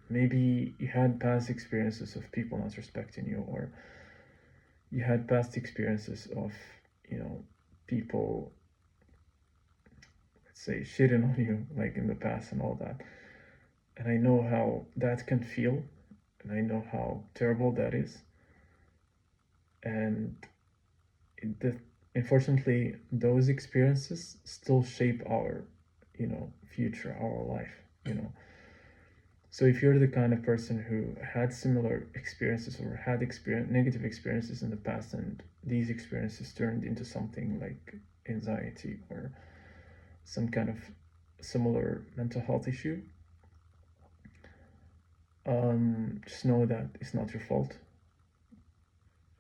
maybe you had past experiences of people not respecting you, or you had past experiences of, people, let's say, shitting on you, like in the past and all that. And I know how that can feel, and I know how terrible that is. And the, unfortunately, those experiences still shape our, future, our life. So if you're the kind of person who had similar experiences or had negative experiences in the past, and these experiences turned into something like anxiety or some kind of similar mental health issue, just know that it's not your fault.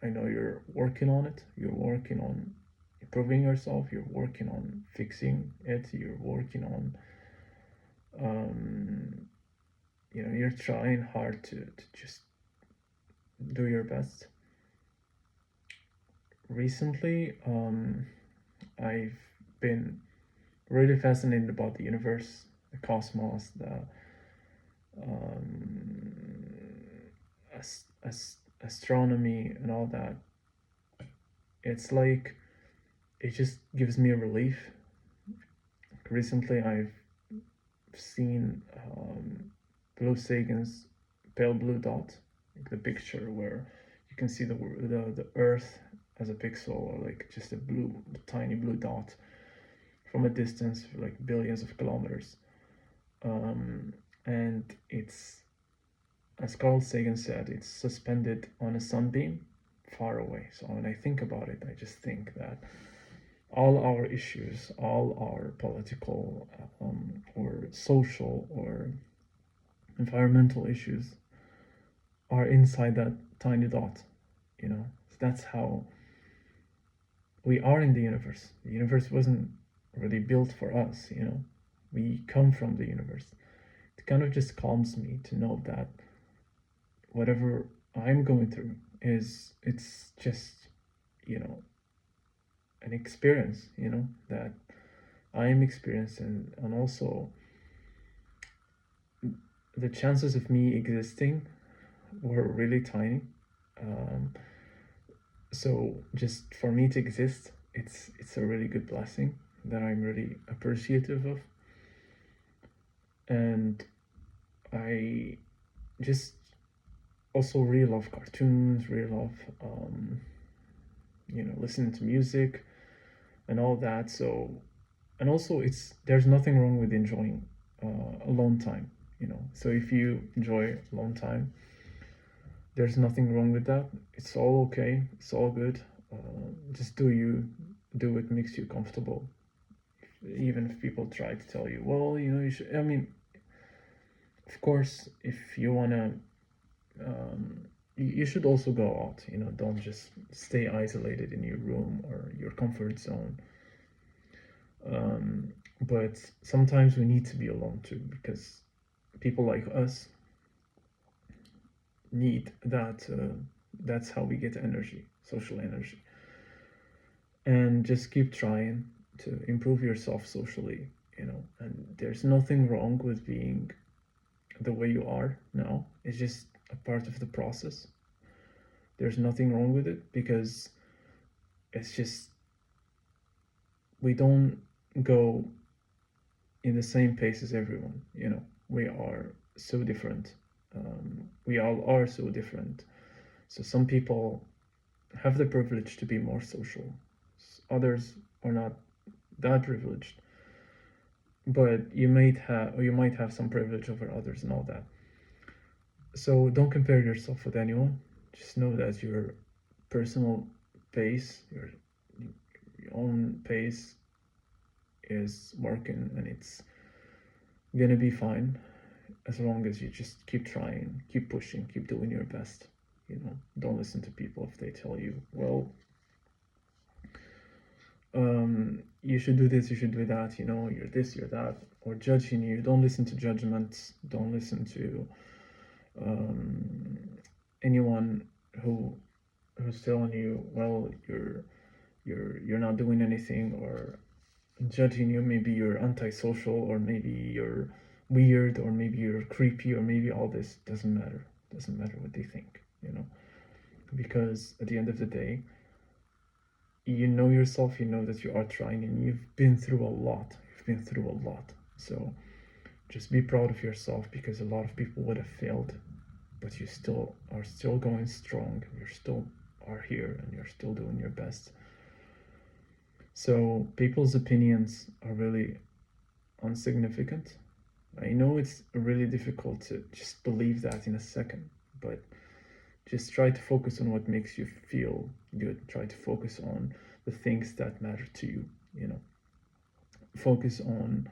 I know you're working on it. You're working on improving yourself. You're working on fixing it. You're working on, you're trying hard to just do your best. Recently, I've been really fascinated about the universe, the cosmos, the astronomy, and all that. It's like it just gives me a relief. Recently, I've seen Blue Sagan's pale blue dot, like the picture where you can see the Earth as a pixel, or like just a tiny blue dot from a distance, like billions of kilometers. And it's, as Carl Sagan said, it's suspended on a sunbeam far away. So when I think about it, I just think that all our issues, all our political or social or environmental issues are inside that tiny dot. That's how we are in the universe. The universe wasn't really built for us. We come from the universe. It kind of just calms me to know that whatever I'm going through it's just, an experience, that I am experiencing. And also the chances of me existing were really tiny. So just for me to exist, it's a really good blessing that I'm really appreciative of. And I just also really love cartoons, really love listening to music and all that. So, and also there's nothing wrong with enjoying alone time. So if you enjoy alone time, there's nothing wrong with that. It's all okay. It's all good. Just do what makes you comfortable. Even if people try to tell you, well, you should. I mean, of course, if you wanna, you should also go out. Don't just stay isolated in your room or your comfort zone. But sometimes we need to be alone too, because people like us need that. That's how we get energy, social energy. And just keep trying to improve yourself socially. And there's nothing wrong with being the way you are now. It's just a part of the process. There's nothing wrong with it, because it's just we don't go in the same pace as everyone. We are so different. We all are so different. So some people have the privilege to be more social. Others are not that privileged. But you might have some privilege over others and all that. So don't compare yourself with anyone. Just know that your personal pace, your own pace is working, and it's gonna be fine as long as you just keep trying, keep pushing, keep doing your best. Don't listen to people if they tell you, well, you should do this, you should do that, you're this, you're that, or judging you. Don't listen to judgments. Don't listen to anyone who's telling you, well, you're not doing anything, or judging you. Maybe you're antisocial, or maybe you're weird, or maybe you're creepy, or maybe all this. Doesn't matter what they think, because at the end of the day, you know yourself, you know that you are trying, and you've been through a lot. So just be proud of yourself, because a lot of people would have failed, but you are still going strong, and you're still are here, and you're still doing your best. So people's opinions are really insignificant. I know it's really difficult to just believe that in a second, but just try to focus on what makes you feel good. Try to focus on the things that matter to you, Focus on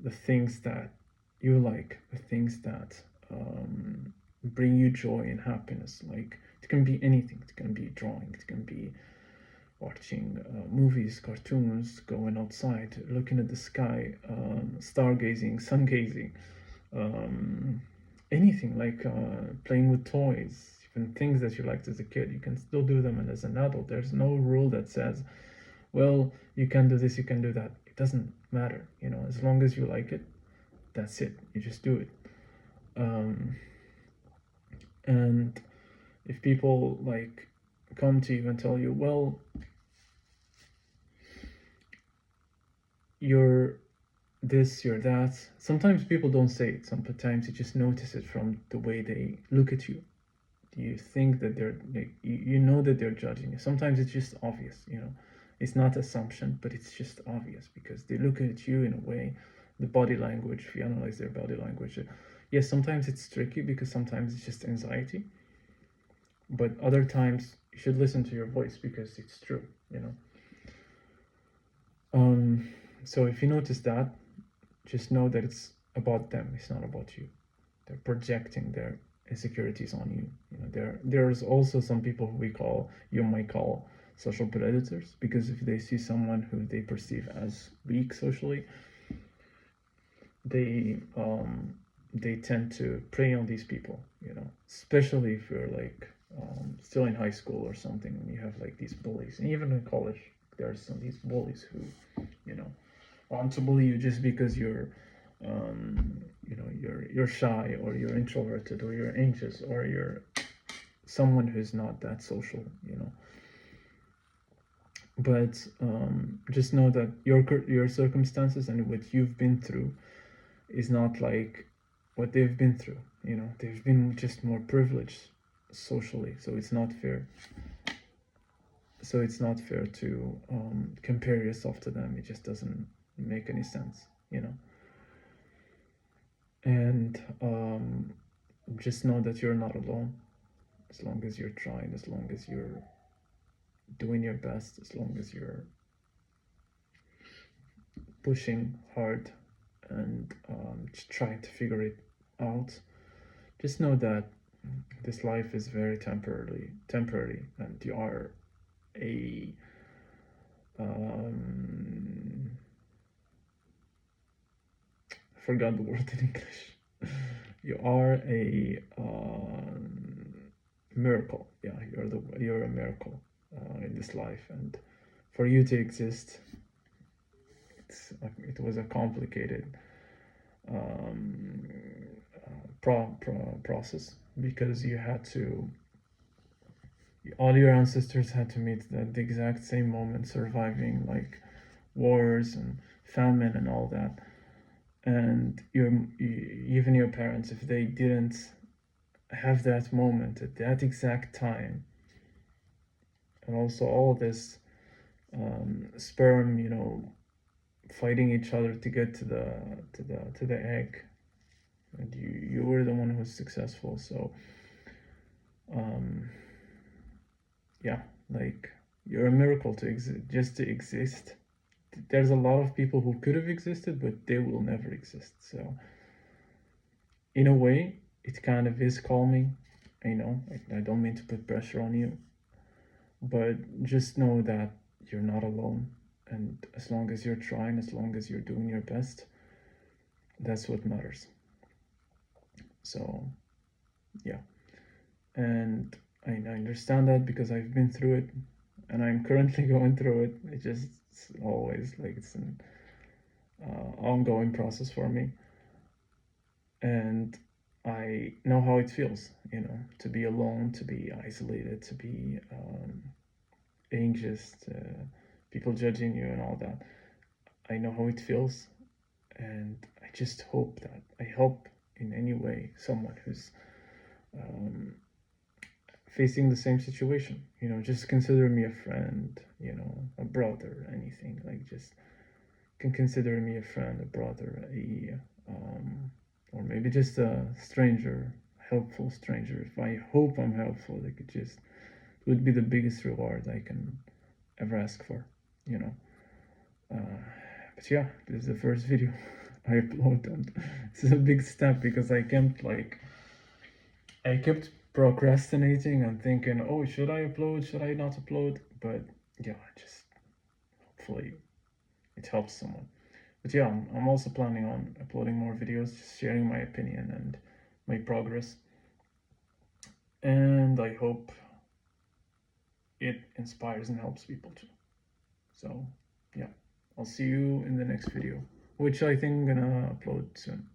the things that you like, the things that bring you joy and happiness. Like, it can be anything. It can be drawing, it can be watching movies, cartoons, going outside, looking at the sky, stargazing, sun gazing, anything, like playing with toys, even things that you liked as a kid. You can still do them, and as an adult, there's no rule that says, well, you can do this, you can do that. It doesn't matter, as long as you like it, that's it. You just do it. And if people like come to you and tell you, well, you're this, you're that. Sometimes people don't say it. Sometimes you just notice it from the way they look at you. You think that they're like, you know that they're judging you. Sometimes it's just obvious, It's not assumption, but it's just obvious, because they look at you in a way, the body language, if you analyze their body language. Yes, sometimes it's tricky, because sometimes it's just anxiety. But other times you should listen to your voice, because it's true, So if you notice that, just know that it's about them. It's not about you. They're projecting their insecurities on you. There's also some people who you might call social predators, because if they see someone who they perceive as weak socially, they tend to prey on these people. Especially if you're like still in high school or something, and you have like these bullies, and even in college, there's some these bullies who, want to bully you just because you're you're shy, or you're introverted, or you're anxious, or you're someone who's not that social, but just know that your circumstances and what you've been through is not like what they've been through. They've been just more privileged socially, so it's not fair to compare yourself to them. It just doesn't make any sense, and just know that you're not alone, as long as you're trying, as long as you're doing your best, as long as you're pushing hard and trying to figure it out. Just know that this life is very temporary, and you are a I forgot the word in English. You are a miracle. Yeah, you're a miracle in this life, and for you to exist, it was a complicated process, because all your ancestors had to meet the exact same moment, surviving like wars and famine and all that. And even your parents, if they didn't have that moment at that exact time, and also all this sperm, fighting each other to get to the egg, and you were the one who was successful. So yeah, like, you're a miracle to exist. There's a lot of people who could have existed, but they will never exist. So in a way, it kind of is calming. I don't mean to put pressure on you, but just know that you're not alone, and as long as you're trying, as long as you're doing your best, that's what matters. So yeah, and I understand that, because I've been through it, and I'm currently going through it. It's always like it's an ongoing process for me. and I know how it feels, you know, to be alone, to be isolated, to be anxious, people judging you and all that. I know how it feels, and I just hope that I help in any way someone who's um, facing the same situation. You know, just consider me a friend, you know, a brother, anything. Like, just can consider me a friend, a brother, or maybe just a stranger, helpful stranger. If I hope I'm helpful, it could just, it would be the biggest reward I can ever ask for, you know. But yeah, this is the first video I upload, and this is a big step because I kept procrastinating and thinking, oh, should I upload? Should I not upload? But yeah, just hopefully it helps someone. But yeah, I'm also planning on uploading more videos, just sharing my opinion and my progress. And I hope it inspires and helps people too. So yeah, I'll see you in the next video, which I think I'm gonna upload soon.